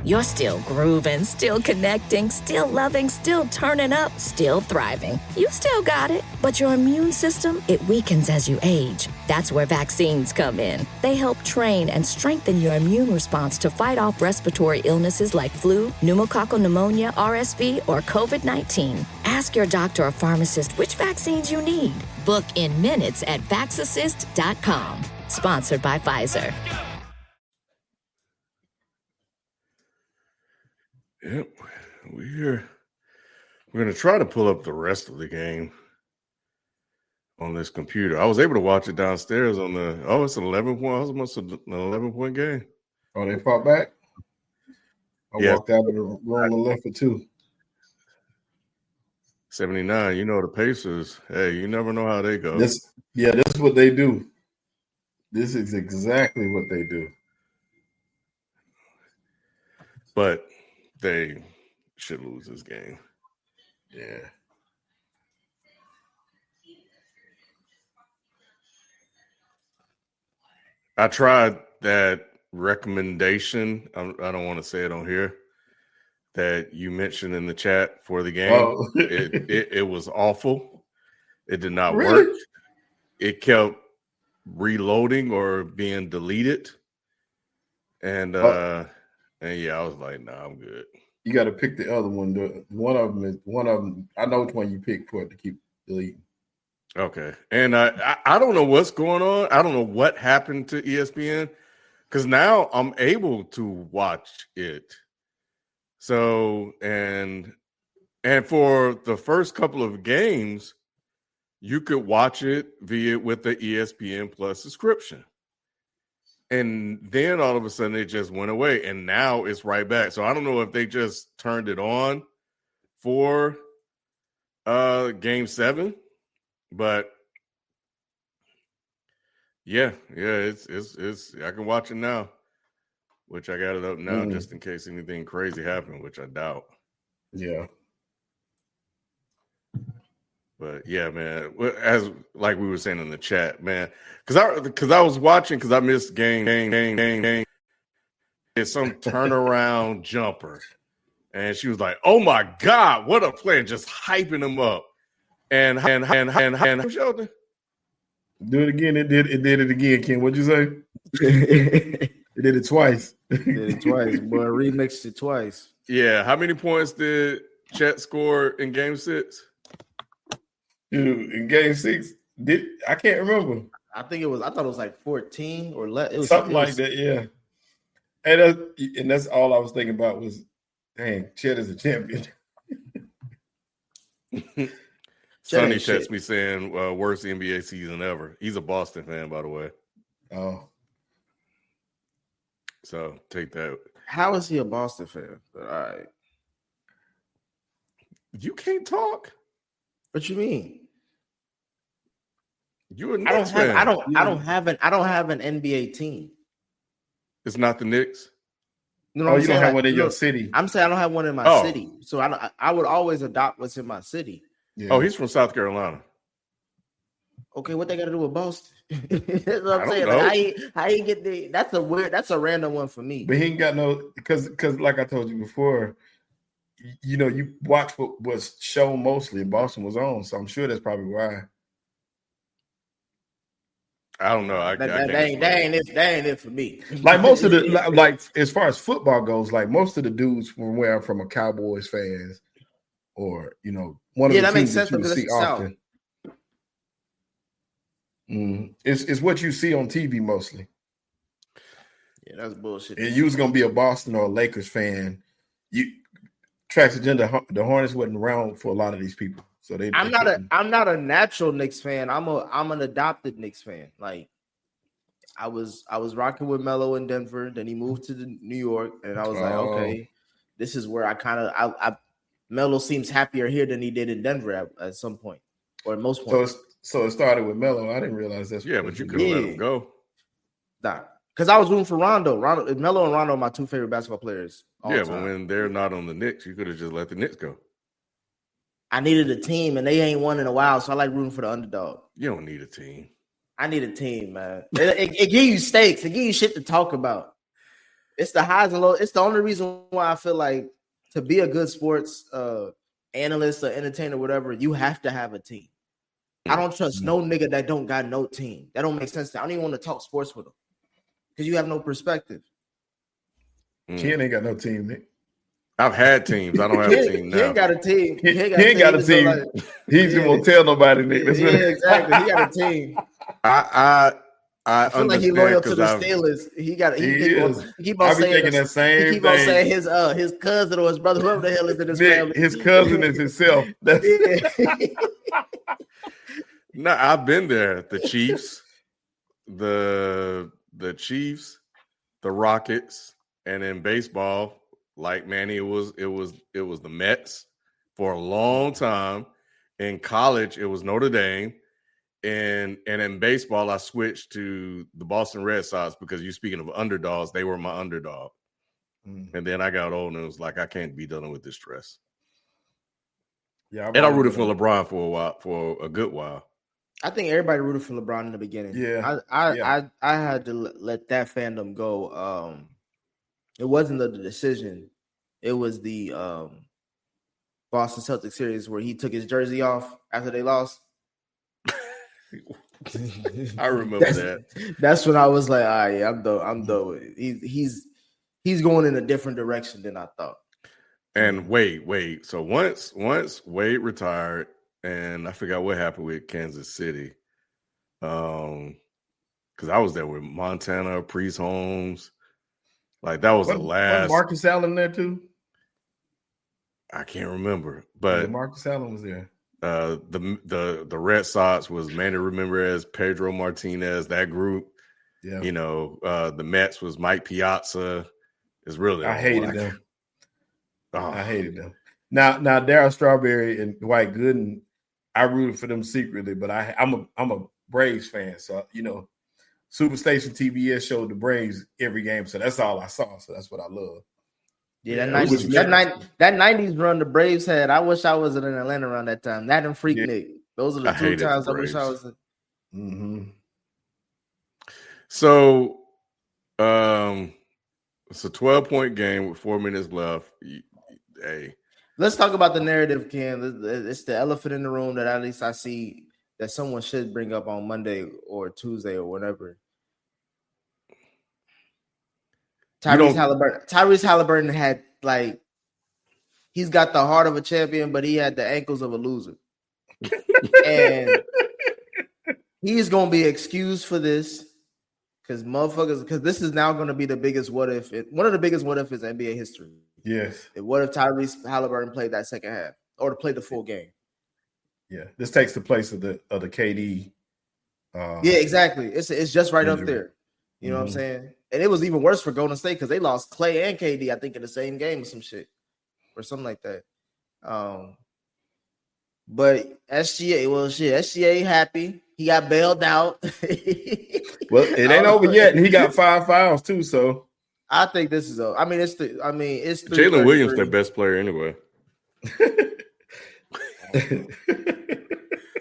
You're still grooving, still connecting, still loving, still turning up, still thriving. You still got it, but your immune system, it weakens as you age. That's where vaccines come in. They help train and strengthen your immune response to fight off respiratory illnesses like flu, pneumococcal pneumonia, RSV, or COVID-19. Ask your doctor or pharmacist which vaccines you need. Book in minutes at vaxassist.com. Sponsored by Pfizer. Yep, we're here. We're going to try to pull up the rest of the game on this computer. I was able to watch it downstairs on the. Oh, it's an 11-point. Almost an 11-point game. Oh, they fought back. I walked out of the room and left for 2. 79. You know the Pacers. Hey, you never know how they go. This is what they do. This is exactly what they do. But they should lose this game. Yeah. I tried that recommendation. I don't want to say it on here that you mentioned in the chat for the game. Oh. it was awful. It did not Really? work. It kept reloading or being deleted. And yeah, I was like, nah, I'm good. You got to pick the other one. One of them. I know which one you pick for it to keep deleting. Okay. And I don't know what's going on. I don't know what happened to ESPN because now I'm able to watch it. So, and for the first couple of games, you could watch it with the ESPN Plus subscription. And then all of a sudden it just went away. And now it's right back. So I don't know if they just turned it on for game 7. But yeah, it's I can watch it now, which I got it up now just in case anything crazy happened, which I doubt. Yeah. But yeah, man, as like we were saying in the chat, man, because I was watching because I missed game. It's some turnaround jumper, and she was like, "Oh my God, what a play!" And just hyping him up, and Sheldon. Do it again. It did it again, Ken. What'd you say? It did it twice. Boy, remixed it twice. Yeah, how many points did Chet score in game 6? Dude, in game 6, I can't remember. I thought it was like 14 or less. It was something like that, yeah. And that's all I was thinking about was, dang, Chet is a champion. Sonny texts me saying worst NBA season ever. He's a Boston fan, by the way. Oh. So take that. How is he a Boston fan? But all right. You can't talk. What you mean? You're a Knicks fan. I don't have an NBA team. It's not the Knicks. No, you don't have one in your city. I'm saying I don't have one in my city. So I would always adopt what's in my city. Yeah. Oh, he's from South Carolina. Okay, what they got to do with Boston? That's what I'm saying. Like, how you get the? That's a random one for me. But he ain't got no because like I told you before, you know, you watch what was shown mostly. Boston was on, so I'm sure that's probably why. I don't know. That ain't it for me. Like most of the like as far as football goes, like most of the dudes from where I'm from are Cowboys fans, or you know, one of the teams that you see often. It's what you see on TV mostly. Yeah, that's bullshit. And you was gonna be a Boston or a Lakers fan. Track's agenda, the Hornets wasn't around for a lot of these people. So I'm not a natural Knicks fan. I'm an adopted Knicks fan. Like I was rocking with Melo in Denver, then he moved to New York, and I was like, okay, this is where I Melo seems happier here than he did in Denver at some point, or at most points. So it started with Melo. I didn't realize that's but you could have let him go. Nah, because I was rooting for Rondo. Melo and Rondo are my two favorite basketball players. But when they're not on the Knicks, you could have just let the Knicks go. I needed a team, and they ain't won in a while, so I like rooting for the underdog. You don't need a team. I need a team, man. It gives you stakes. It gives you shit to talk about. It's the highs and lows. It's the only reason why I feel like to be a good sports analyst or entertainer, whatever, you have to have a team. I don't trust no nigga that don't got no team. That don't make sense. I don't even want to talk sports with them because you have no perspective. Ken ain't got no team, Nick. I've had teams. I don't have a team now. He ain't got a team. He ain't got a team. He just won't tell nobody, Nick. Yeah, exactly. He got a team. I feel like he's loyal to the Steelers. He keep on saying that same thing. He keep on saying his cousin or his brother, whoever the hell is in his family. His cousin is himself. No, I've been there. The Chiefs, the Chiefs, the Rockets, and in baseball, like Manny, it was the Mets for a long time. In college, it was Notre Dame. And in baseball, I switched to the Boston Red Sox because you speaking of underdogs, they were my underdog. And then I got old and it was like I can't be dealing with this stress. Yeah, and I rooted for LeBron for a good while. I think everybody rooted for LeBron in the beginning. Yeah, I had to let that fandom go. It wasn't the decision; it was the Boston Celtics series where he took his jersey off after they lost. I remember that. That's when I was like, "Ah, yeah, I'm done with it." He's going in a different direction than I thought. And wait. So once Wade retired, and I forgot what happened with Kansas City, because I was there with Montana, Priest Holmes. Like that was the last. Was Marcus Allen there too? I can't remember, but Marcus Allen was there. The Red Sox was Manny Ramirez, Pedro Martinez, that group. Yeah. You know, the Mets was Mike Piazza. It's really I hated them. I hated them. Now Darryl Strawberry and Dwight Gooden, I rooted for them secretly, but I'm a Braves fan, so you know, Superstation TBS showed the Braves every game, so that's all I saw. So that's what I love. Yeah, that 90s run the Braves had. I wish I was in Atlanta around that time. That and Freaknik. Those are the two times I wish I was in. Mm-hmm. So, it's a 12-point game with 4 minutes left. Hey, let's talk about the narrative, Ken. It's the elephant in the room that at least I see that someone should bring up on Monday or Tuesday or whatever. Tyrese Haliburton had he's got the heart of a champion, but he had the ankles of a loser. And he's gonna be excused for this because this is now gonna be the biggest what if, one of the biggest what if is NBA history. Yes. What if Tyrese Haliburton played that second half or to play the full game? Yeah, this takes the place of the KD. Yeah, exactly. It's just right injury up there. You know what I'm saying? And it was even worse for Golden State because they lost Clay and KD, I think, in the same game or some shit or something like that. But SGA happy. He got bailed out. Well, it ain't over yet, and he got 5 fouls too. So I think this is over. It's Jalen Williams, their best player anyway.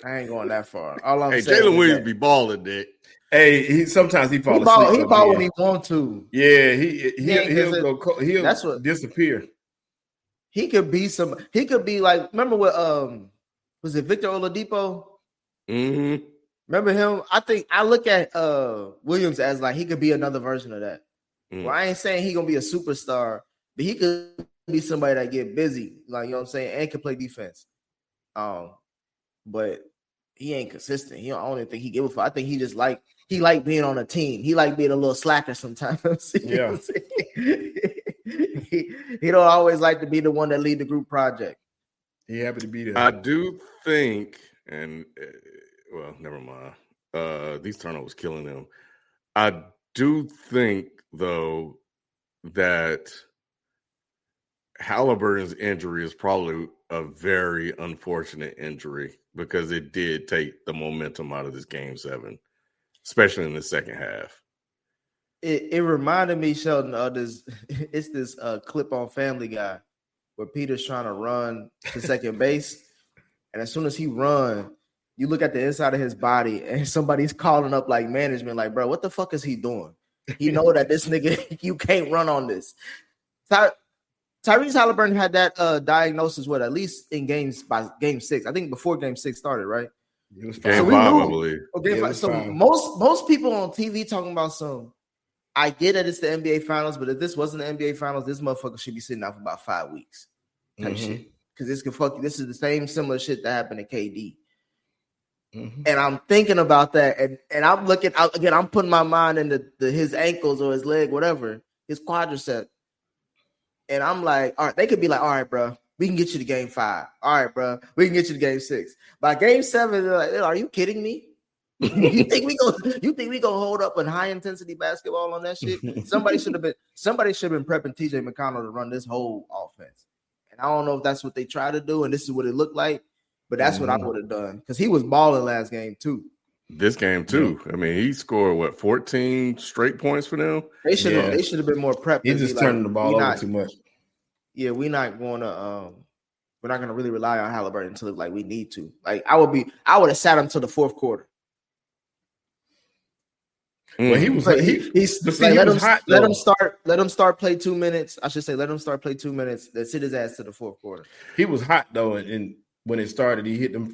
I ain't going that far. All I'm saying Jalen Williams be balling, Dick. Hey, sometimes he falls asleep. He ball when he want to. Yeah, he'll disappear. He could be like, remember what was it Victor Oladipo? Mm-hmm. Remember him? I look at Williams as like he could be another version of that. Well, I ain't saying he gonna be a superstar, but he could be somebody that get busy, like, you know what I'm saying, and can play defense. But he ain't consistent. I don't even think he give a fuck. I think he like being on a team. He like being a little slacker sometimes. Yeah. He don't always like to be the one that lead the group project. He happy to be there. I do think, and well, never mind. These turnovers killing them. I do think, though, that Haliburton's injury is probably a very unfortunate injury because it did take the momentum out of this game 7, especially in the second half. It reminded me, Sheldon, of this. It's this clip on Family Guy where Peter's trying to run to second base, and as soon as he run, you look at the inside of his body, and somebody's calling up like management, like, bro, what the fuck is he doing? He know that this nigga, you can't run on this. Tyrese Haliburton had that diagnosis at least in by game 6. I think before game 6 started, right? It was game 5, I believe. Okay, yeah, so most people on TV talking about some. I get that it's the NBA Finals, but if this wasn't the NBA Finals, this motherfucker should be sitting out for about 5 weeks type shit. Because this can fuck you. This is the same similar shit that happened to KD. And I'm thinking about that, and I'm looking out again. I'm putting my mind into his ankles or his leg, whatever, his quadricep, and I'm like, all right, they could be like, all right, bro, we can get you to game 5. All right, bro, we can get you to game 6. By game 7, they're like, are you kidding me? you think we gonna hold up in high intensity basketball on that shit? Somebody should have been prepping TJ McConnell to run this whole offense, and I don't know if that's what they try to do, and this is what it looked like. But that's what I would have done because he was balling last game too. This game too. I mean, he scored 14 straight points for them. They should have been more prepped. He's just turning the ball over too much. Yeah, we're not going to really rely on Haliburton until like we need to. Like I would have sat him till the fourth quarter. Well, he's let him start play 2 minutes. I should say let him start play 2 minutes. Then sit his ass to the fourth quarter. He was hot though, and when it started, he hit them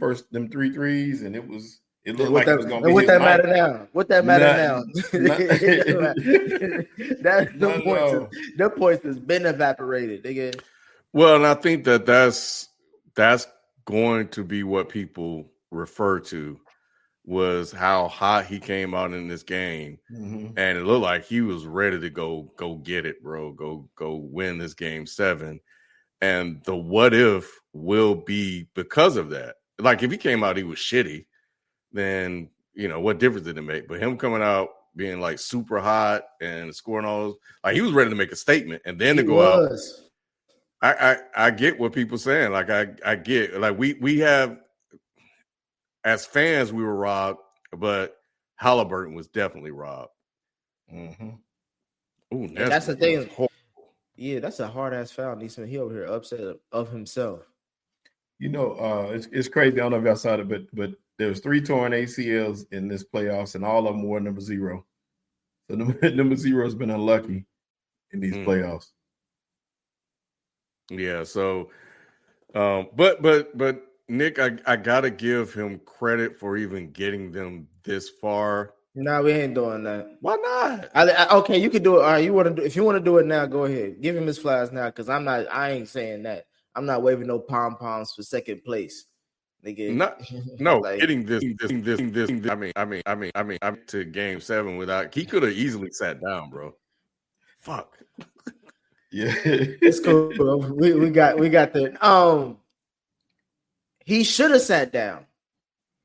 3 threes, and it looked like it was going to be. What that matter now? What that matter now? The points has been evaporated. Nigga. Well, and I think that's going to be what people refer to was how hot he came out in this game, and it looked like he was ready to go get it, bro. Go win this game 7. And the what if will be because of that. Like if he came out, he was shitty, then what difference did it make? But him coming out being like super hot and scoring all those, like he was ready to make a statement, and then to go out. I get what people saying. Like I get like we have as fans we were robbed, but Haliburton was definitely robbed. Ooh, that's the thing. Yeah, that's a hard ass foul. Neesman, he over here upset of himself. It's crazy. I don't know if y'all saw it, but there was 3 torn ACLs in this playoffs, and all of them were number 0. So number 0 has been unlucky in these playoffs. Yeah. So, but Nick, I gotta give him credit for even getting them this far. No, we ain't doing that. Why not? Okay, you can do it. All right, if you want to do it now, go ahead. Give him his flowers now, because I ain't saying that. I'm not waving no pom-poms for second place. Nigga. No, like, getting this. I mean, to game 7 without he could have easily sat down, bro. Fuck. Yeah. It's cool, bro. We got the he should have sat down.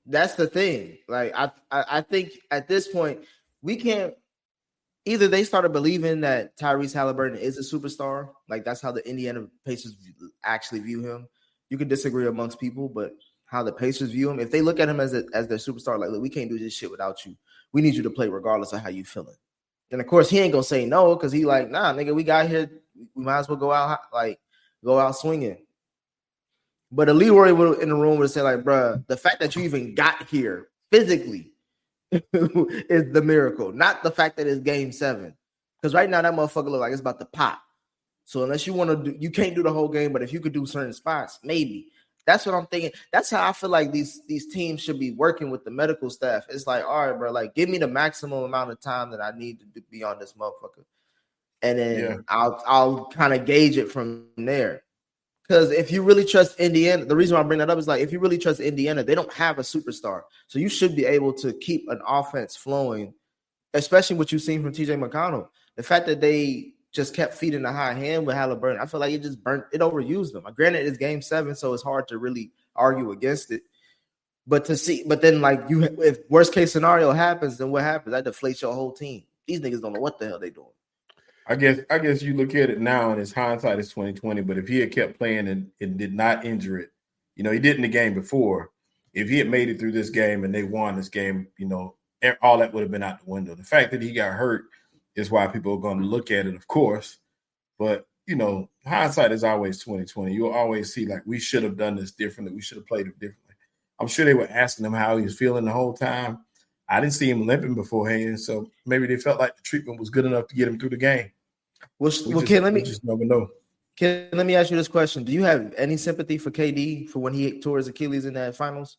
That's the thing. Like I think at this point we can't. Either they started believing that Tyrese Haliburton is a superstar, like that's how the Indiana Pacers actually view him. You can disagree amongst people, but how the Pacers view him, if they look at him as their superstar, like, look, we can't do this shit without you. We need you to play regardless of how you feeling. And of course, he ain't gonna say no because he like, nah, nigga, we got here. We might as well go out swinging. But a Leroy in the room would say, like, bruh, the fact that you even got here physically is the miracle, not the fact that it's game 7. Because right now that motherfucker look like it's about to pop. So unless you want to do, you can't do the whole game. But if you could do certain spots, maybe. That's what I'm thinking. That's how I feel like these teams should be working with the medical staff. It's like, all right, bro, like give me the maximum amount of time that I need to be on this motherfucker, and then I'll kind of gauge it from there. Because if you really trust Indiana, the reason why I bring that up is like if you really trust Indiana, they don't have a superstar, so you should be able to keep an offense flowing, especially what you've seen from TJ McConnell. The fact that they just kept feeding the high hand with Haliburton, I feel like it just overused them. Granted, it's game 7, so it's hard to really argue against it. But then like if worst case scenario happens, then what happens? That deflates your whole team. These niggas don't know what the hell they doing. I guess you look at it now and it's hindsight is 2020. But if he had kept playing and did not injure it, he did in the game before. If he had made it through this game and they won this game, all that would have been out the window. The fact that he got hurt is why people are going to look at it, of course. But hindsight is always 2020. You'll always see like we should have done this differently. We should have played it differently. I'm sure they were asking him how he was feeling the whole time. I didn't see him limping beforehand, so maybe they felt like the treatment was good enough to get him through the game. We just never know. Ken, let me ask you this question: do you have any sympathy for KD for when he tore his Achilles in that finals?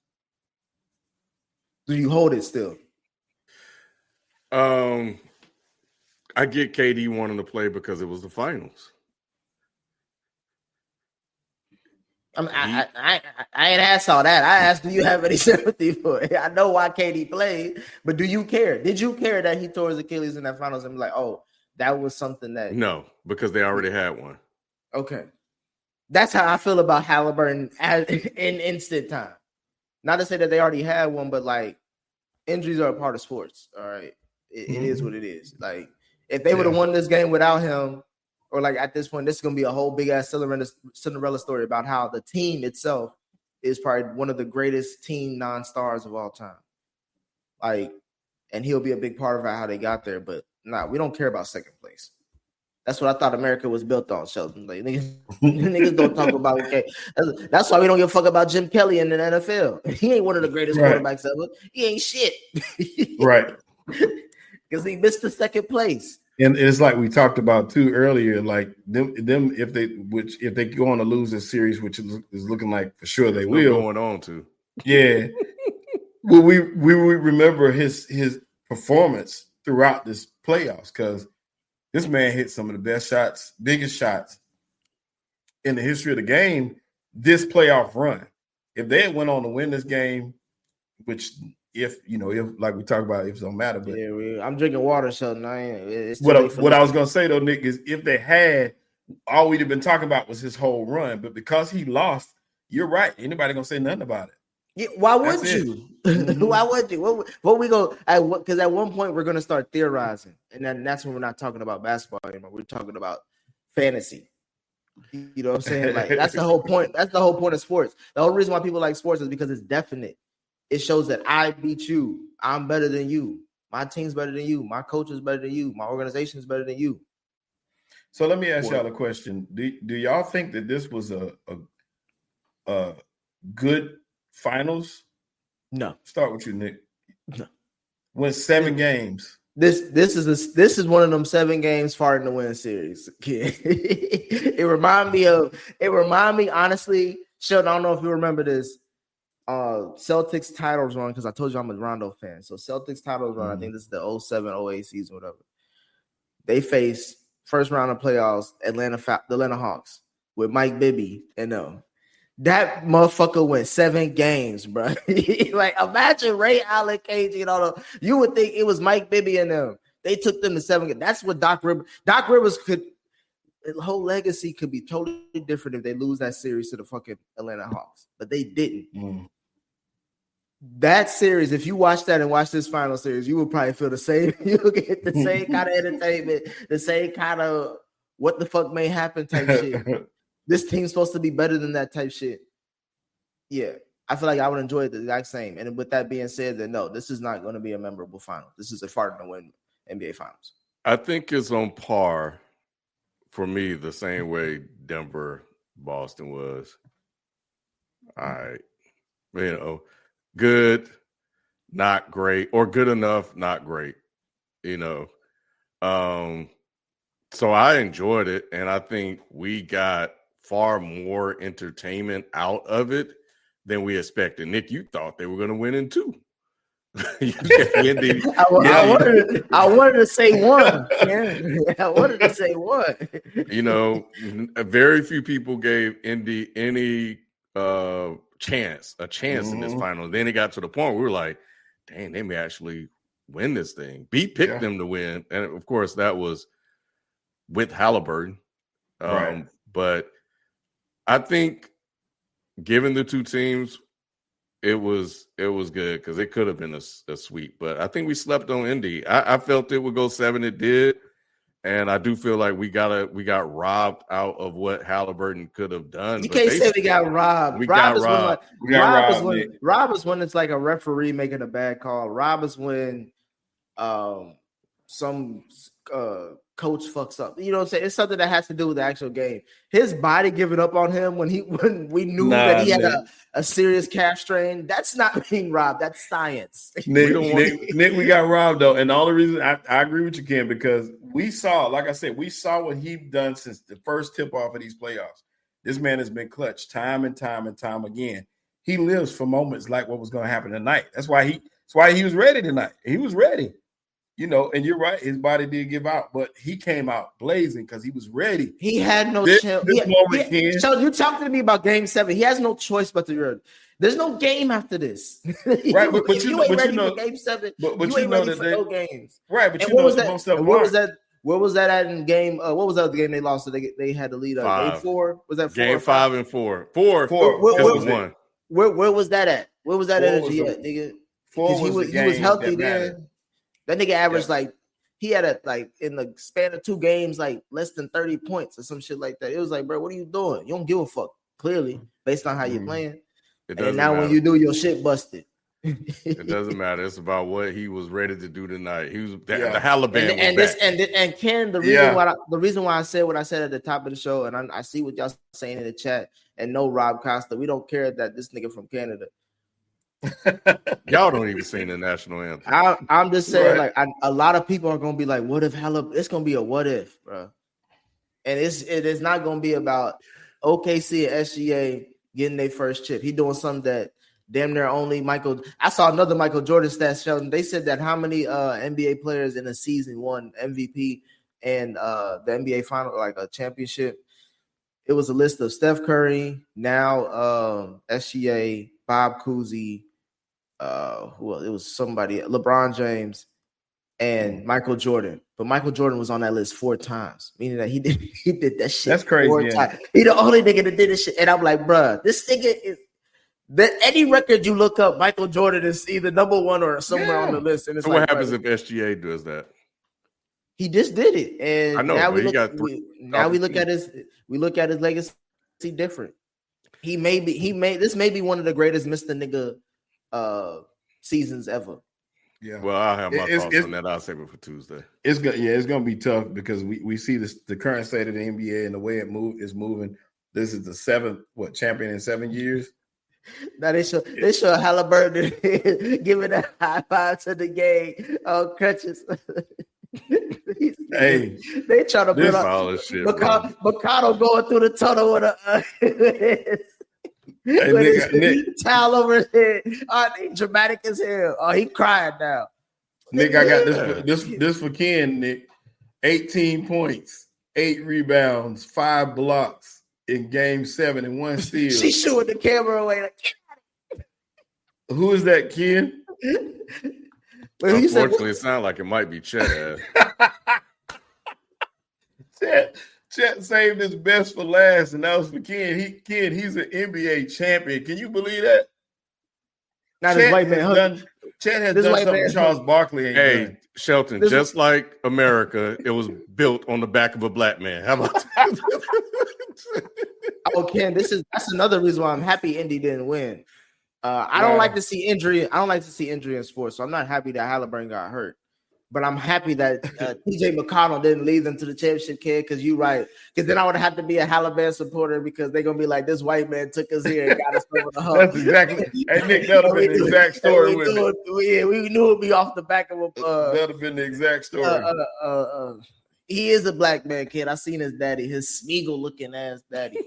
Do you hold it still? I get KD wanting to play because it was the finals. I ain't asked all that. I asked, do you have any sympathy for it? I know why KD played, but do you care? Did you care that he tore his Achilles in that finals and be like, oh, that was something that... No, because they already had one. Okay. That's how I feel about Haliburton in instant time. Not to say that they already had one, but like injuries are a part of sports. All right. It is what it is. Like if they would have won this game without him, or like at this point, this is going to be a whole big ass Cinderella story about how the team itself is probably one of the greatest team non-stars of all time. Like, and he'll be a big part of how they got there. But we don't care about second place. That's what I thought America was built on, Sheldon. Like niggas don't talk about okay. That's why we don't give a fuck about Jim Kelly in the NFL. He ain't one of the greatest quarterbacks ever. He ain't shit. Right. Because he missed the second place. And it's like we talked about too earlier, like them if they go on to lose this series, which is looking like for sure they will. Going on to. Yeah. Well, we remember his performance throughout this playoffs because this man hit some of the best shots, biggest shots in the history of the game this playoff run. If they had went on to win this game, which if like we talk about, if it don't matter. But I'm drinking water, so what I was gonna say though, Nick, is if they had, all we'd have been talking about was his whole run. But because he lost, you're right. Anybody gonna say nothing about it? Yeah, why would you? Why would you? What we go? Because at one point we're gonna start theorizing, and then that's when we're not talking about basketball anymore. We're talking about fantasy. You know what I'm saying? Like that's the whole point. That's the whole point of sports. The whole reason why people like sports is because it's definite. It shows that I beat you. I'm better than you. My team's better than you. My coach is better than you. My organization is better than you. So let me ask y'all a question. Do y'all think that this was a good finals? No. Start with you, Nick. No. Went 7 games. This is one of them 7 games farting to win series. It remind me honestly, Sheldon, I don't know if you remember this. Celtics titles run, because I told you I'm a Rondo fan. So Celtics titles run, I think this is the 07-08 season, whatever. They face first round of playoffs, the Atlanta Hawks with Mike Bibby and them. That motherfucker went 7 games, bro. Like imagine Ray Allen, KG, and all the. You would think it was Mike Bibby and them. They took them to 7 games. That's what Doc Rivers could. The whole legacy could be totally different if they lose that series to the fucking Atlanta Hawks, but they didn't. That series, if you watch that and watch this final series, you will probably feel the same. You'll get the same kind of entertainment, the same kind of what the fuck may happen type shit. This team's supposed to be better than that type shit. Yeah, I feel like I would enjoy it the exact same. And with that being said, then no, this is not going to be a memorable final. This is a fart to win NBA Finals. I think it's on par for me the same way Denver, Boston was. All right, good, not great, or good enough, not great, So I enjoyed it, and I think we got far more entertainment out of it than we expected. Nick, you thought they were going to win in 2. I wanted to say 1. Yeah. I wanted to say 1. Very few people gave Indy any chance in this final. Then it got to the point where we were like, dang, they may actually win this thing. Beat picked them to win. And of course, that was with Haliburton. Right. But I think given the 2 teams, it was good because it could have been a sweep. But I think we slept on Indy. I felt it would go 7. It did. And I do feel like we got robbed out of what Haliburton could have done. You can't say we got robbed. Rob is when it's like a referee making a bad call. Rob is when coach fucks up. You know what I'm saying? It's something that has to do with the actual game. His body giving up on him when we knew that he had a serious calf strain. That's not being robbed. That's science. Nick, we got robbed though, and all the reason I agree with you, Ken, because we saw, like I said, we saw what he's done since the first tip off of these playoffs. This man has been clutch time and time and time again. He lives for moments like what was going to happen tonight. That's why he was ready tonight. He was ready. You know, and you're right. His body did give out, but he came out blazing because he was ready. He had no chance. So you talking to me about Game 7? He has no choice but to run. There's no game after this, right? But you ain't ready for Game 7. But you ain't ready for no games, right? But and you know what was that? Where was that at in game? What was the other game they lost? So they had to lead up. Game 4 was that? Game 5 and 4. 4. Where was one. Where was that at? Where was that energy at, nigga? 4 he was healthy then. That nigga averaged he had in the span of 2 games less than 30 points or some shit like that. It was like, bro, what are you doing? You don't give a fuck. Clearly, based on how you're playing. And now when you do, your shit busted. It doesn't matter. It's about what he was ready to do tonight. He was the Haliburton. And Ken, the reason why I said what I said at the top of the show, and I see what y'all saying in the chat, and no Rob Costa, we don't care that this nigga from Canada. Y'all don't even sing the national anthem. I'm just saying, a lot of people are gonna be like, "What if It's gonna be a what if, bro." And it is not gonna be about OKC and SGA getting their first chip. He doing something that damn near only Michael. I saw another Michael Jordan stat showing. They said that how many NBA players in a season won MVP and the NBA final, like a championship. It was a list of Steph Curry, now SGA, Bob Cousy, it was somebody, LeBron James, and Michael Jordan. But Michael Jordan was on that list 4 times, meaning that he did that shit. That's crazy. 4 times. He the only nigga that did this shit. And I'm like, bruh, this nigga is that any record you look up, Michael Jordan is either number 1 or somewhere on the list. And it's so what happens if SGA does that? He just did it, and I know, now we look at his legacy different. This may be one of the greatest Mr. Nigga seasons ever. Yeah. Well, I'll have my thoughts on that. I'll save it for Tuesday. It's gonna be tough because we see the current state of the NBA and the way it is moving. This is the 7th champion in 7 years. Now they show Haliburton giving a high five to the game on crutches. Hey, they try to put all this shit. Mikado going through the tunnel with Nick, towel over his head. Oh, they dramatic as hell. Oh, he crying now. Nick, I got this for Ken, Nick. 18 points, 8 rebounds, 5 blocks in game 7 and 1 steal. She shooing the camera away. Like, who is that, Ken? Unfortunately, it sounds like it might be Chet. Chet saved his best for last, and that was for Ken. He's an NBA champion. Can you believe that? Now this white man. Chet has done something Charles Barkley ain't done. Shelton, just like America, it was built on the back of a black man. How about that? Oh, Ken, that's another reason why I'm happy Indy didn't win. I don't like to see injury. I don't like to see injury in sports, so I'm not happy that Haliburton got hurt. But I'm happy that TJ McConnell didn't lead them to the championship, kid, because you're right. Because then I would have to be a Haliburton supporter because they're going to be like, this white man took us here and got us over the hump. That's exactly. Hey, Nick, that would have been the exact story. We knew it would be off the back of a. That would have been the exact story. He is a black man, kid. I seen his daddy, his Smeagol-looking ass daddy.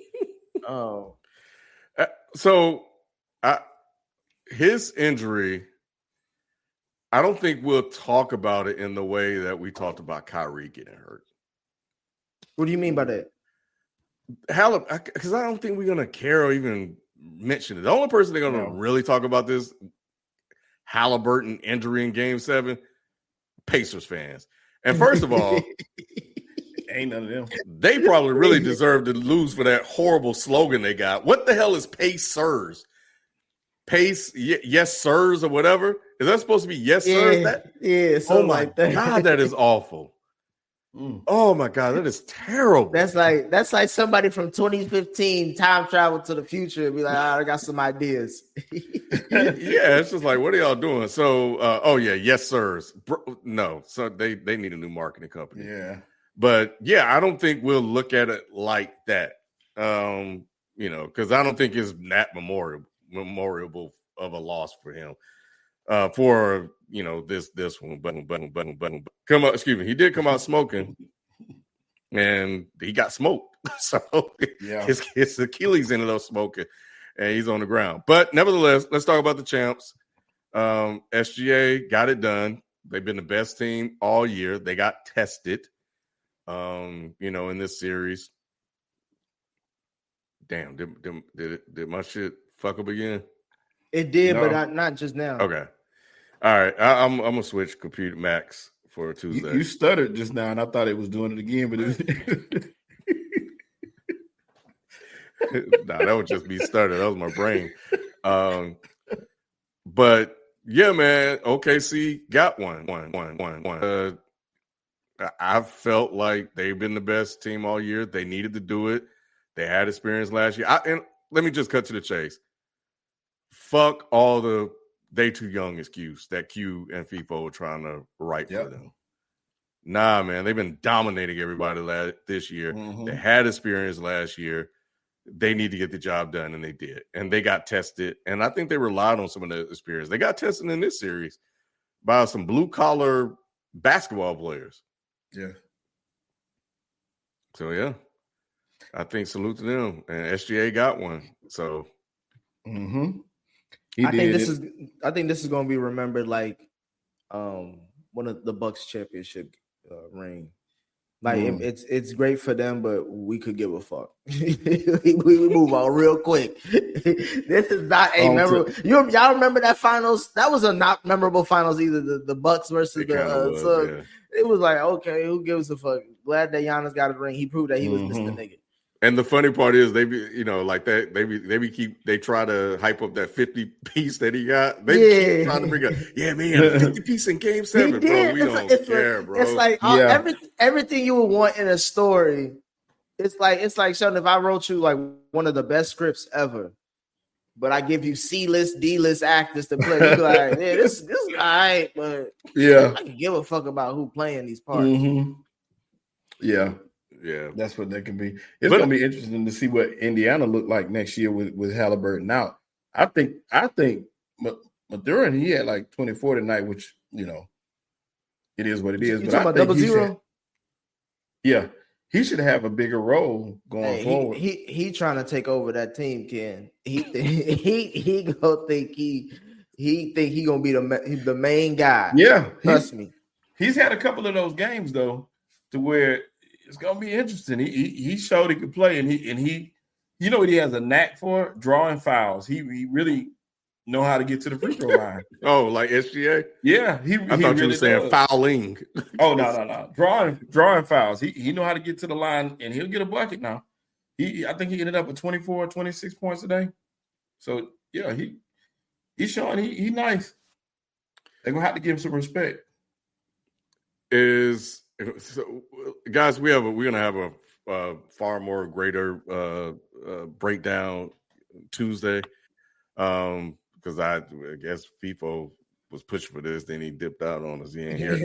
Oh. His injury, I don't think we'll talk about it in the way that we talked about Kyrie getting hurt. What do you mean by that? Because I don't think we're going to care or even mention it. The only person they're going to really talk about this Haliburton injury in Game 7, Pacers fans. And first of all, ain't none of them. They probably really deserve to lose for that horrible slogan they got. What the hell is Pacers? Pace, yes, sirs, or whatever. Is that supposed to be yes, sirs? Yeah, oh my God, that is awful. Oh my God, that is terrible. That's like somebody from 2015 time travel to the future and be like, I got some ideas. Yeah, it's just like, what are y'all doing? So, yes, sirs. No, so they need a new marketing company. Yeah, but yeah, I don't think we'll look at it like that. Because I don't think it's that memorable of a loss for him. For this one, come out. Excuse me, he did come out smoking, and he got smoked. So yeah, his Achilles ended up smoking, and he's on the ground. But nevertheless, let's talk about the champs. SGA got it done. They've been the best team all year. They got tested, in this series. Damn, did my shit fuck up again? It did, no. But not just now. Okay. All right. I'm gonna switch computer Max for Tuesday. You stuttered just now, and I thought it was doing it again, but it was nah, that would just be stutter. That was my brain. But yeah, man, OKC got one. I felt like they've been the best team all year. They needed to do it. They had experience last year. And let me just cut to the chase. Fuck all the they too young excuse that Q and FIFA were trying to write for them. Nah, man, they've been dominating everybody this year. Mm-hmm. They had experience last year. They need to get the job done, and they did. And they got tested. And I think they relied on some of the experience. They got tested in this series by some blue-collar basketball players. Yeah. So, yeah. I think salute to them. And SGA got one. So, I think this is going to be remembered like one of the Bucks championship ring. Like it's great for them, but we could give a fuck. we move on real quick. This is not a memorable. Y'all remember that finals? That was a not memorable finals either. The Bucks versus the Suns. Yeah. It was like, okay, who gives a fuck? Glad that Giannis got a ring. He proved that he was Mr. Nigga. And the funny part is they try to hype up that 50 piece that he got. They keep trying to bring up, yeah, man, 50 piece in game 7, bro. We don't care, bro. It's like everything you would want in a story. It's like Sheldon, if I wrote you like one of the best scripts ever, but I give you C-list, D-list actors to play, you're like, yeah, this is all right, but I can give a fuck about who playing these parts. Mm-hmm. Yeah. Yeah, that's what that can be. It's going to be interesting to see what Indiana look like next year with Haliburton out. I think Mathurin, he had like 24 tonight, which it is what it is. You talking about double zero? He should have a bigger role going forward. He trying to take over that team, Ken. He gonna think he gonna be the main guy. Yeah, trust me. He's had a couple of those games though, to where it's gonna be interesting. He showed he could play, and he what he has a knack for? Drawing fouls. He really know how to get to the free throw line. Oh, like SGA? Yeah, I thought you were saying fouling. Oh no. Drawing fouls. He know how to get to the line, and he'll get a bucket now. I think he ended up with 24, 26 points a day. So yeah, he's showing he nice. They're gonna have to give him some respect. So, guys, we're gonna have a far more greater breakdown Tuesday, because I guess FIFO was pushing for this, then he dipped out on us. He ain't here.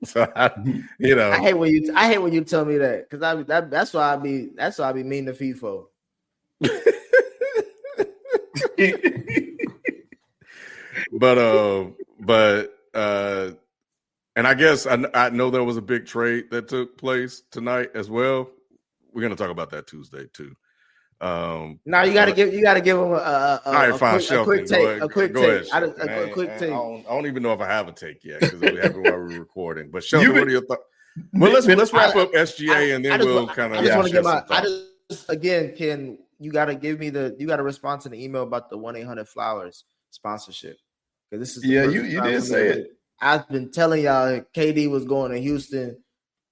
So I hate when you tell me that, because that's why I be mean to FIFO. but and I guess I know there was a big trade that took place tonight as well. We're going to talk about that Tuesday too. Now you got to give him a quick take. A quick take. I don't even know if I have a take yet because it happened while we were recording. But Shelton, what are your thoughts? Well, let's wrap up SGA and then we'll kind of. I just want to get my. Ken, you got to respond to the email about the 1-800-Flowers sponsorship, because this is you did say it. I've been telling y'all KD was going to Houston,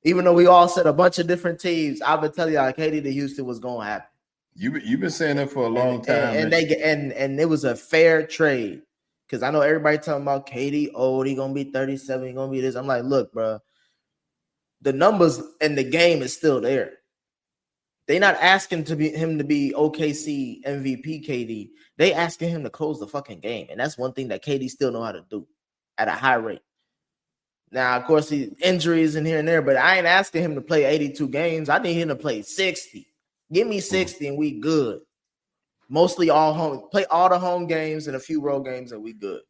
even though we all said a bunch of different teams. I've been telling y'all KD to Houston was going to happen. You've been saying that for a long time, and it was a fair trade, because I know everybody talking about KD. Oh, he gonna be 37. He gonna be this. I'm like, look, bro, the numbers and the game is still there. They're not asking him to be OKC MVP KD. They asking him to close the fucking game. And that's one thing that KD still know how to do at a high rate. Now, of course, he injuries in here and there, but I ain't asking him to play 82 games. I need him to play 60. Give me 60 and we good. Mostly all home. Play all the home games and a few road games and we good.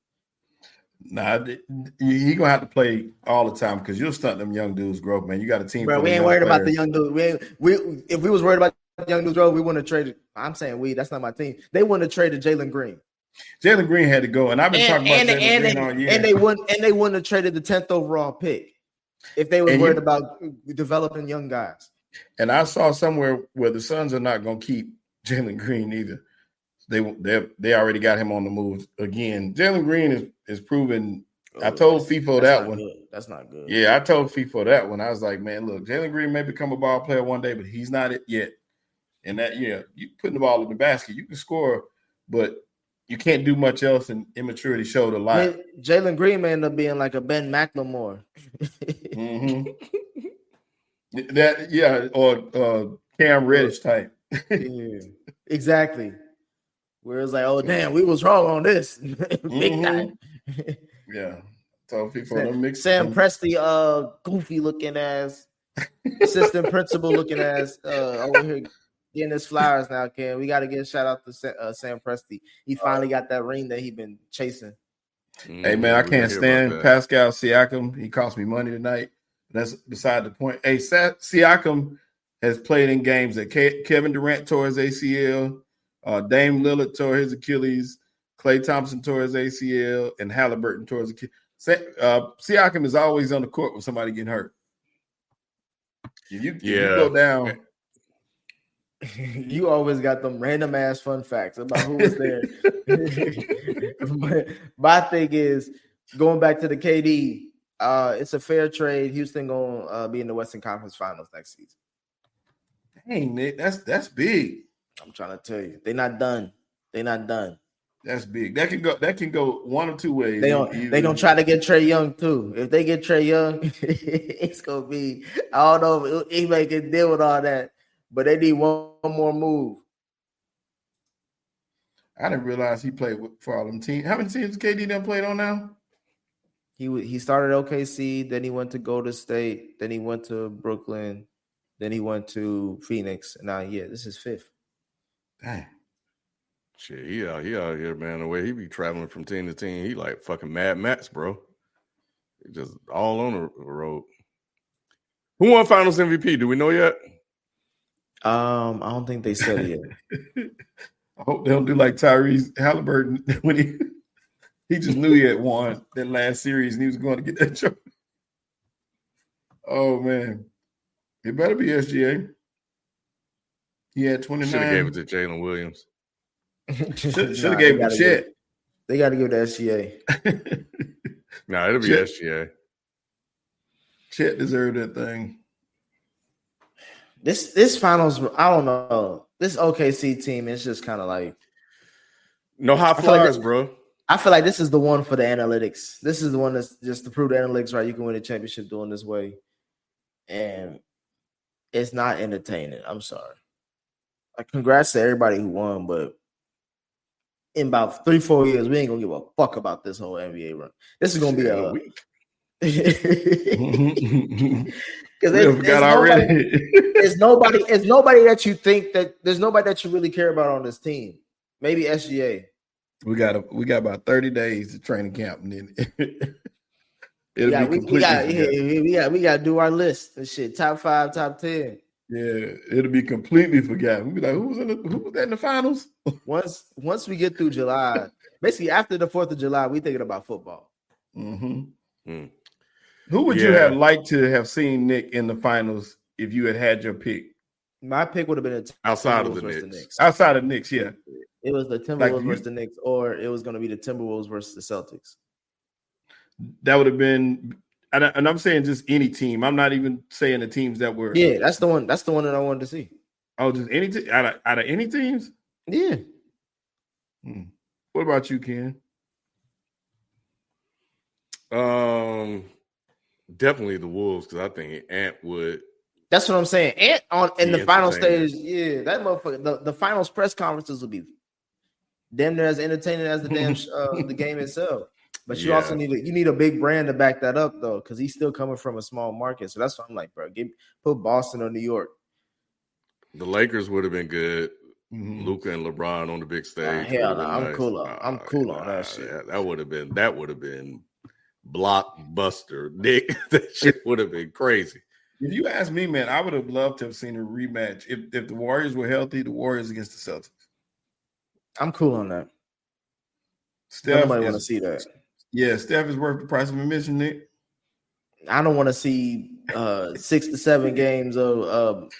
Nah, he gonna have to play all the time because you'll stunt them young dudes' growth, man. You got a team. Bro, we ain't worried about the young dudes. If we was worried about the young dudes' growth, we wouldn't have traded. I'm saying that's not my team. They wouldn't have traded Jalen Green. Jalen Green had to go, and I've been talking about Jalen Green all year. And they wouldn't have traded the 10th overall pick if they was worried about developing young guys. And I saw somewhere where the Suns are not gonna keep Jalen Green either. They already got him on the move again. Jalen Green is proven. I told FIFO that one. Good. That's not good. Yeah, I told FIFO that one. I was like, man, look, Jalen Green may become a ball player one day, but he's not it yet. And that, you putting the ball in the basket, you can score, but you can't do much else. And immaturity showed a lot. Jalen Green may end up being like a Ben McLemore. Mm-hmm. Or Cam Reddish type. Yeah, exactly. Where it's like, oh damn, we was wrong on this. Big time. Yeah. So people Sam Presti, goofy looking ass, assistant principal looking ass, over here getting his flowers now, Ken. We got to give a shout out to Sam Presti. He finally got that ring that he been chasing. Hey man, I can't stand Pascal Siakam. He cost me money tonight. That's beside the point. Hey, Siakam has played in games that Kevin Durant tore his ACL. Dame Lillard tore his Achilles, Klay Thompson tore his ACL, and Haliburton tore his Achilles. Siakam is always on the court with somebody getting hurt. If you go down. You always got them random ass fun facts about who was there. My thing is, going back to the KD, it's a fair trade. Houston gonna be in the Western Conference Finals next season. Dang, Nick, that's big. I'm trying to tell you, they're not done. They're not done. That's big. That can go one or two ways. They gonna try to get Trae Young too. If they get Trae Young, it's gonna be. I don't know if anybody can deal with all that, but they need one more move. I didn't realize he played for all them teams. How many teams KD done played on now? He started OKC, then he went to Golden State, then he went to Brooklyn, then he went to Phoenix. Now, this is fifth. Dang. Shit, he out here, man. The way he be traveling from team to team, he like fucking Mad Max, bro. He just all on the road. Who won Finals MVP? Do we know yet? I don't think they said it yet. I hope they don't do like Tyrese Haliburton when he just knew he had won that last series and he was going to get that trophy. Oh man, it better be SGA. He had 29. Should have gave it to Jalen Williams. Should have gave it to Chet. They got to give it to SGA. No, it'll be SGA. Chet deserved that thing. This finals, I don't know. This OKC team is just kind of like no high flyers, bro. I feel like this is the one for the analytics. This is the one that's just to prove the analytics, right? You can win a championship doing this way. And it's not entertaining. I'm sorry. Like, congrats to everybody who won, but in about 3-4 years, we ain't gonna give a fuck about this whole NBA run. This is gonna be a week. Because there's nobody that you think that there's nobody that you really care about on this team. Maybe SGA. We got about 30 days to training camp, and then we got to do our list and shit. Top 5, top 10. Yeah, it'll be completely forgotten. We'll be like, who was that in the finals? Once we get through July, basically after the 4th of July, we thinking about football. Mm-hmm. Mm. Who would you have liked to have seen, Nick, in the finals if you had your pick? My pick would have been outside of the Knicks. Outside of Knicks, yeah. It was the Timberwolves versus the Knicks, or it was going to be the Timberwolves versus the Celtics. That would have been, and I'm saying just any team. I'm not even saying the teams that were. Yeah, that's the one. That's the one that I wanted to see. Oh, just any out of any teams? Yeah. What about you, Ken? Definitely the Wolves, because I think Ant would. That's what I'm saying. Ant in the final stage, yeah, that motherfucker. The finals press conferences will be damn near as entertaining as the damn the game itself. But you also need a big brand to back that up though, because he's still coming from a small market. So that's what I'm like, bro. Put Boston or New York. The Lakers would have been good. Luka and LeBron on the big stage. Hell no, I'm cool on that shit. That would have been blockbuster. Nick, that shit would have been crazy. If you ask me, man, I would have loved to have seen a rematch if the Warriors were healthy. The Warriors against the Celtics. I'm cool on that. Steph, nobody want to see that. Yeah, Steph is worth the price of admission, Nick. I don't want to see 6 to 7 games of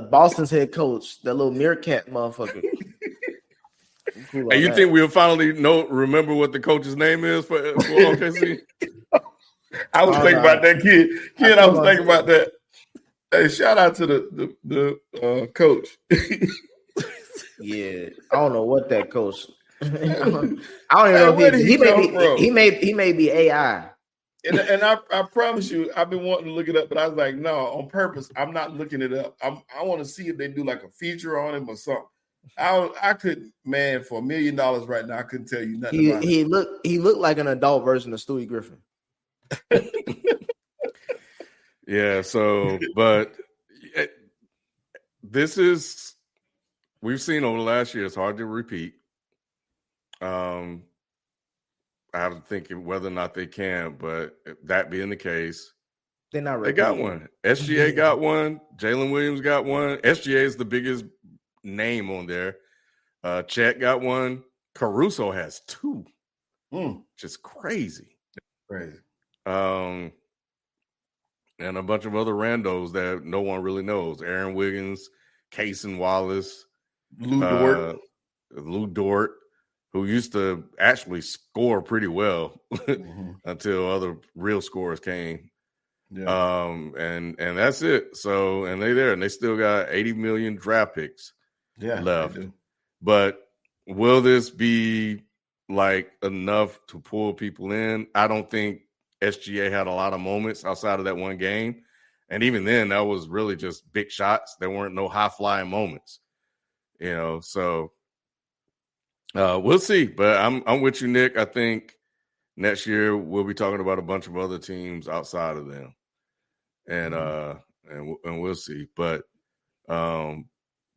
Boston's head coach, that little meerkat motherfucker. Cool and you think we'll finally remember what the coach's name is for OKC? I was thinking about that kid. I was thinking about that. Hey, shout out to the coach. Yeah, I don't know what that coach. I don't even know if he may be AI. And I promise you, I've been wanting to look it up, but I was like, no, on purpose, I'm not looking it up. I want to see if they do like a feature on him or something. I could, man, for $1 million right now, I couldn't tell you nothing about it. He looked like an adult version of Stewie Griffin. Yeah, so, but we've seen over the last year, it's hard to repeat. I have to think whether or not they can, but that being the case, they're not ready. They got one. SGA got one. Jalen Williams got one. SGA is the biggest name on there. Chet got one. Caruso has 2. Just crazy. Crazy. And a bunch of other randos that no one really knows. Aaron Wiggins, Cason Wallace, Lou Dort, who used to actually score pretty well until other real scorers came. Yeah. And that's it. So, and they still got 80 million draft picks left. But will this be like enough to pull people in? I don't think SGA had a lot of moments outside of that one game. And even then, that was really just big shots. There weren't no high-flying moments, so we'll see. But I'm with you, Nick. I think next year we'll be talking about a bunch of other teams outside of them. And we'll see. But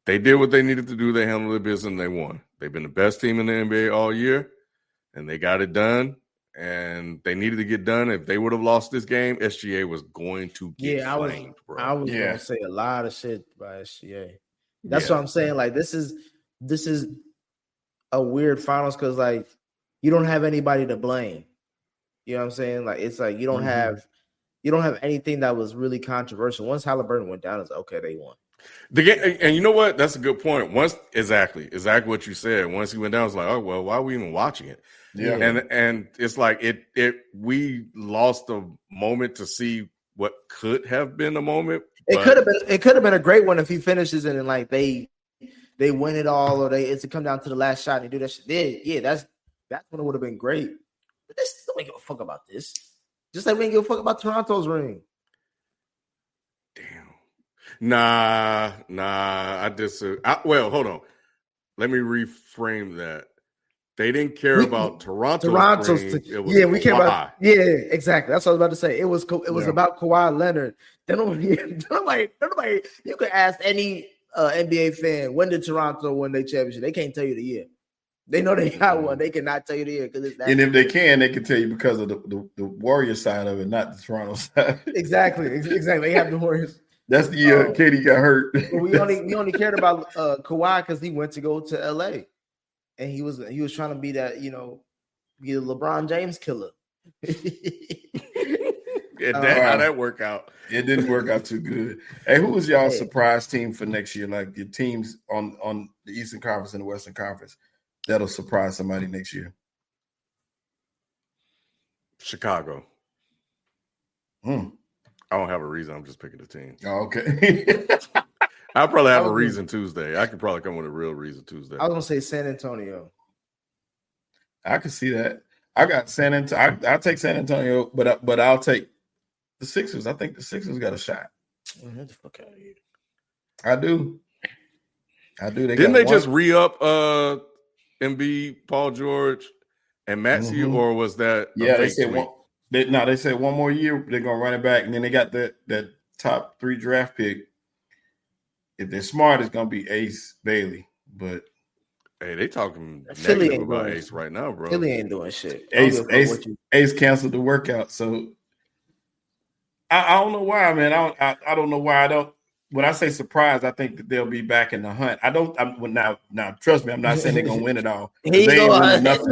they did what they needed to do. They handled their business and they won. They've been the best team in the NBA all year, and they got it done. And they needed to get done. If they would have lost this game, SGA was going to get flamed, bro. I was going to say a lot of shit by SGA. That's what I'm saying. Like, this is a weird finals because, like, you don't have anybody to blame. You know what I'm saying? Like, it's like you don't have anything that was really controversial. Once Haliburton went down, it's like, okay, they won. The game, and you know what? That's a good point. Once exactly what you said. Once he went down, it's like, oh well, why are we even watching it? Yeah, and it's like we lost a moment to see what could have been a moment. It could have been a great one if he finishes it and like they win it all, or it's to come down to the last shot and do that shit. Yeah, that's when it would have been great. But they still ain't give a fuck about this. Just like we ain't give a fuck about Toronto's ring. Damn. Nah. I disagree. Well, hold on. Let me reframe that. They didn't care about Toronto's ring. We care about. Yeah, exactly. That's what I was about to say. It was about Kawhi Leonard. Nobody. You could ask any NBA fan, when did Toronto win their championship? They can't tell you the year. They know they got one. They cannot tell you the year because it's that. And if they can tell you because of the Warrior side of it, not the Toronto side. Exactly. They have the Warriors. That's the year KD got hurt. we only cared about Kawhi because he went to go to LA, and he was trying to be that be the LeBron James killer. How'd that work out? It didn't work out too good. Hey, who was y'all surprise team for next year? Like your teams on the Eastern Conference and the Western Conference that'll surprise somebody next year. Chicago. I don't have a reason. I'm just picking the team. Oh, okay. I'll probably have a reason Tuesday. I could probably come with a real reason Tuesday. I was gonna say San Antonio. I can see that. I got San Antonio. I'll take San Antonio, but I'll take the Sixers. I think the Sixers got a shot. Get the fuck out of here. I do. Didn't they just re-up Embiid, Paul George, and Maxey, or was that they said one? They said one more year they're gonna run it back, and then they got that top 3 draft pick. If they're smart, it's gonna be Ace Bailey. But hey, they talking negative about Ace right now, bro. Philly ain't doing shit. Ace canceled the workout, so I don't know why, man. I don't know why I don't. When I say surprised, I think that they'll be back in the hunt. Now, trust me, I'm not saying they're gonna win it all. They ain't winning nothing.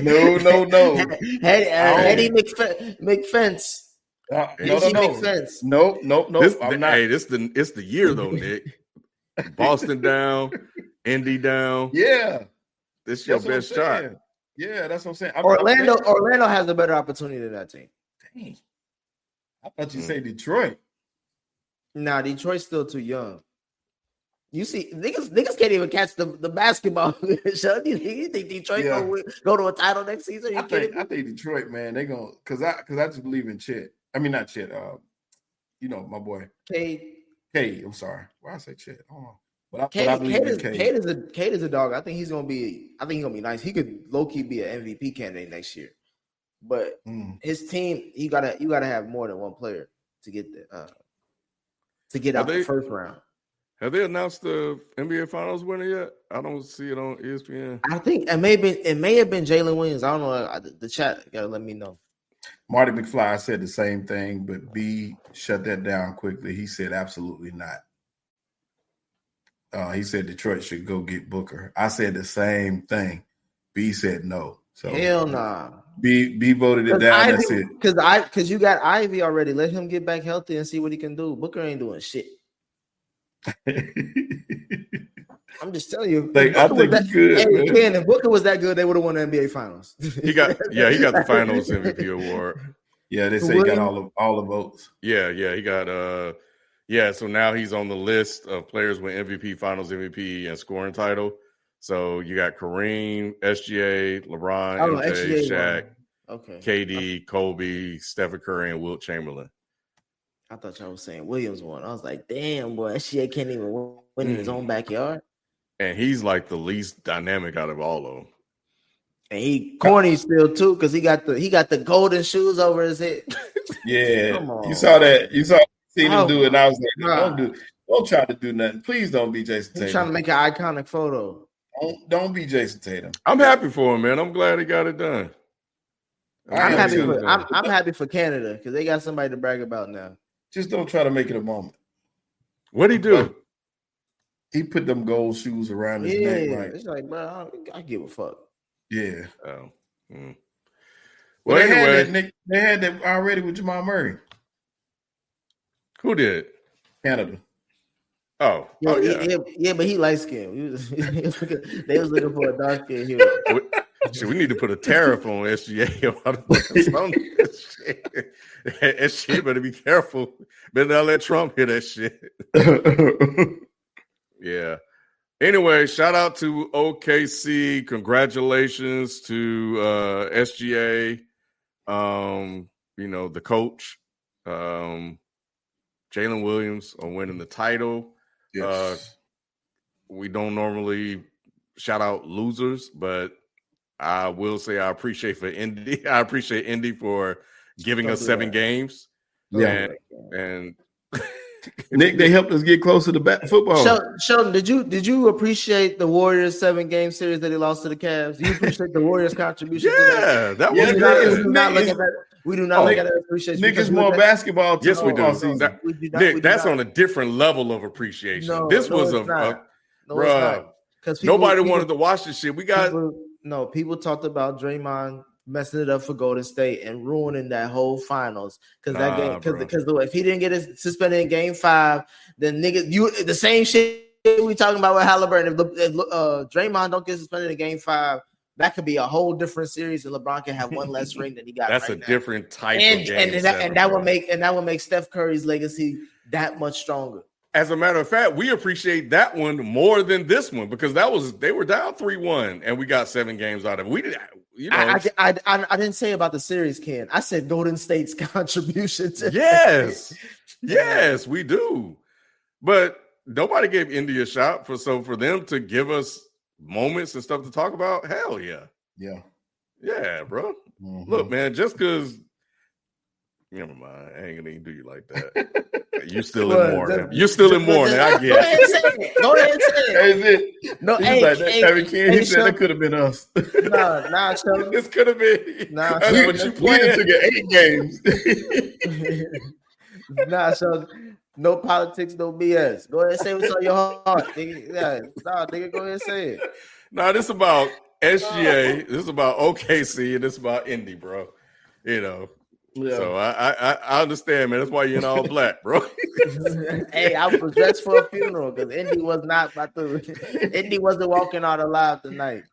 No. Eddie McFence. No. I'm not. Hey, it's the year though, Nick. Boston down, Indy down. Yeah, this is your best shot. Yeah, that's what I'm saying. Orlando has a better opportunity than that team. Dang. I thought you say Detroit. Nah, Detroit's still too young. You see, niggas can't even catch the basketball. So you think Detroit go to a title next season? I think Detroit, man, they gonna because I just believe in Chet. I mean not Chet. My boy Cade. I'm sorry. Why I say Chet? But I believe in Cade. Cade is a dog. I think he's gonna be nice. He could low key be an MVP candidate next year. But his team, you gotta have more than one player to get out the first round. Have they announced the NBA Finals winner yet? I don't see it on ESPN. I think it may have been Jalen Williams. I don't know. The chat gotta let me know. Marty McFly said the same thing, but B shut that down quickly. He said absolutely not. He said Detroit should go get Booker. I said the same thing. B said no. So hell nah. B voted it down. That's it. Because you got Ivy already. Let him get back healthy and see what he can do. Booker ain't doing shit. I'm just telling you. I think he's good. Hey, Ken, if Booker was that good, they would have won the NBA Finals. He got the Finals MVP award. Yeah, they say he got all the votes. Yeah, he got so now he's on the list of players with MVP, Finals MVP, and scoring title. So you got Kareem, SGA, LeBron, MJ, Shaq, KD, Kobe, Stephen Curry, and Wilt Chamberlain. I thought y'all was saying Williams won. I was like, damn, boy, SGA can't even win in his own backyard. And he's like the least dynamic out of all of them. And he corny still too, because he got the golden shoes over his head. Yeah, you saw that. You seen him do it, and I was like, don't try to do nothing. Please don't be Jason Tatum. He's trying to make an iconic photo. Don't be Jason Tatum. I'm happy for him, man. I'm glad he got it done. I'm happy for Canada because they got somebody to brag about now. Just don't try to make it a moment. What'd he do? He put them gold shoes around his neck. Right? It's like, bro, I give a fuck. Yeah. Oh. Well, anyway, they had that already with Jamal Murray. Who did? Canada. Oh, yeah, but he light skinned. They was looking for a dark skin hero. We need to put a tariff on SGA. SGA better be careful. Better not let Trump hear that shit. Yeah. Anyway, shout out to OKC. Congratulations to SGA. The coach, Jalen Williams, on winning the title. Yes. We don't normally shout out losers, but I will say I appreciate Indy for giving us 7 games. Yeah. And Nick, they helped us get closer to football. Sheldon, did you appreciate the Warriors 7-game series that he lost to the Cavs? Do you appreciate the Warriors' contribution? Yeah, that was good. We do not look at that appreciation. Nick is more basketball. Yes, we do. Nick, that's on a different level of appreciation. This was bro. Because nobody wanted to watch this shit. People talked about Draymond messing it up for Golden State and ruining that whole finals because if he didn't get suspended in Game 5, then the same shit we talking about with Haliburton. If Draymond don't get suspended in Game 5, that could be a whole different series, and LeBron can have one less ring than he got. That's right a now. different type of game. And that would make Steph Curry's legacy that much stronger. As a matter of fact, we appreciate that one more than this one because they were down 3-1 and we got 7 games out of it. you know, I didn't say about the series, Ken. I said Golden State's contribution to yes, we do. But nobody gave Indy a shot for them to give us moments and stuff to talk about. Hell yeah. Yeah, bro. Mm-hmm. Look, man, just because never mind, I ain't gonna even do you like that. You still in mourning. You still in mourning. I get it. Go ahead and say it. No, he said it could have been us. Nah, Sheldon. This could have been. Nah, we took it 8 games. Nah, Sheldon. No politics, no BS. Go ahead and say what's on your heart. Nigga. Yeah, nigga, go ahead and say it. Nah, this is about SGA. This is about OKC, and this is about Indy, bro. You know. Yeah. So I understand, man. That's why you're in all black, bro. Hey, I was dressed for a funeral because Indy was not about to. Indy wasn't walking out alive tonight.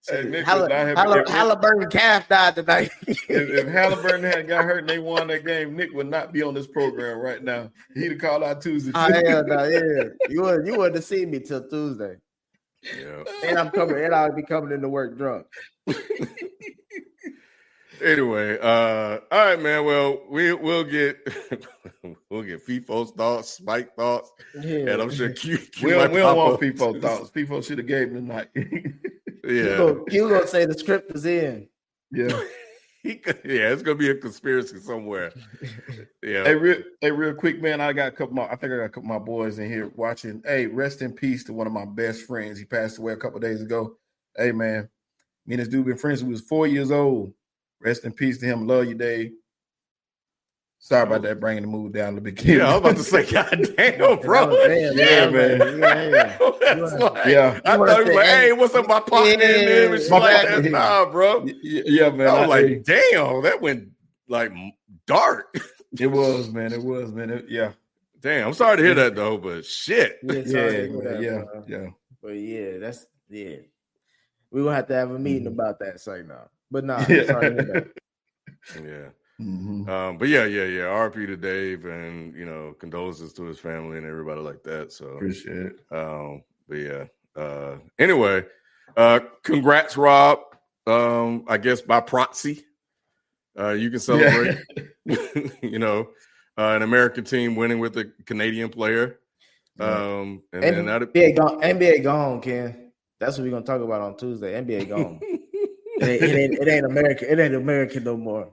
Hey, Haliburton calf died tonight. if Haliburton had got hurt and they won that game, Nick would not be on this program right now. He'd have called out Tuesday. You wouldn't have seen me till Tuesday. Yeah. And I'll be coming into work drunk. Anyway, all right, man. Well, we'll get FIFO's thoughts, Spike thoughts, and I'm sure Q we don't want FIFO thoughts. FIFO should have gave him tonight. Yeah, Q gonna say the script is in. Yeah, it's gonna be a conspiracy somewhere. Yeah. Hey, real quick, man. I think I got a couple of my boys in here watching. Hey, rest in peace to one of my best friends. He passed away a couple of days ago. Hey, man, me and this dude been friends when he was 4 years old. Rest in peace to him. Love you, Dave. Sorry about that, bringing the mood down the beginning. Yeah, I was about to say, God damn, bro. Yeah. I thought he was like, hey, what's up, my partner? And shit like that. Nah, bro. Yeah, man. I was like, damn, that went like dark. It was, man. Yeah. Damn, I'm sorry to hear that though, but shit. Yeah. But we're gonna have to have a meeting about that right now. But nah, sorry to hear that. Yeah. Mm-hmm. But yeah. RP to Dave, and condolences to his family and everybody like that. So appreciate it. But yeah. Anyway, congrats, Rob. I guess by proxy, you can celebrate. An American team winning with a Canadian player. And NBA gone, Ken. That's what we're gonna talk about on Tuesday. NBA gone. It ain't American. It ain't American no more.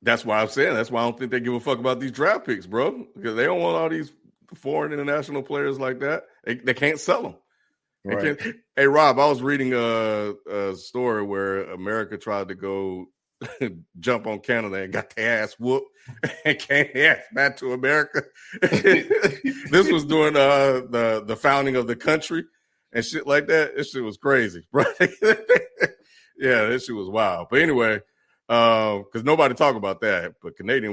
That's why I'm saying. That's why I don't think they give a fuck about these draft picks, bro. Because they don't want all these foreign international players like that. They can't sell them. Right. Hey, Rob, I was reading a story where America tried to go jump on Canada and got their ass whooped and came back to America. This was during the founding of the country and shit like that. This shit was crazy, bro. Yeah, this shit was wild. But anyway, because nobody talk about that, but Canada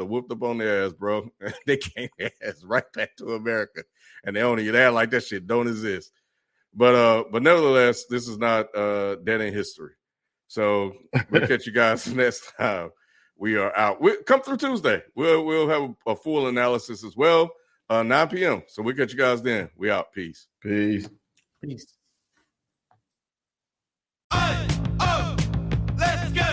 whooped up on their ass, bro. They came their ass right back to America, and they only act like that shit don't exist. But nevertheless, this is not dead in history. So we'll catch you guys next time. We are out. Come through Tuesday. We'll have a full analysis as well. 9 p.m. So we'll catch you guys then. We out. Peace. Peace. Let's go.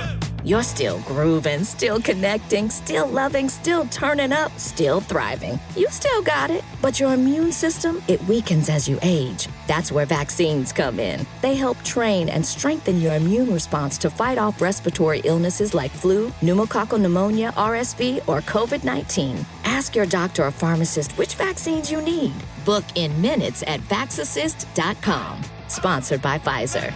You're still grooving, still connecting, still loving, still turning up, still thriving. You still got it, but your immune system, it weakens as you age. That's where vaccines come in. They help train and strengthen your immune response to fight off respiratory illnesses like flu, pneumococcal pneumonia, RSV, or COVID-19. Ask your doctor or pharmacist which vaccines you need. Book in minutes at vaxassist.com. Sponsored by Pfizer.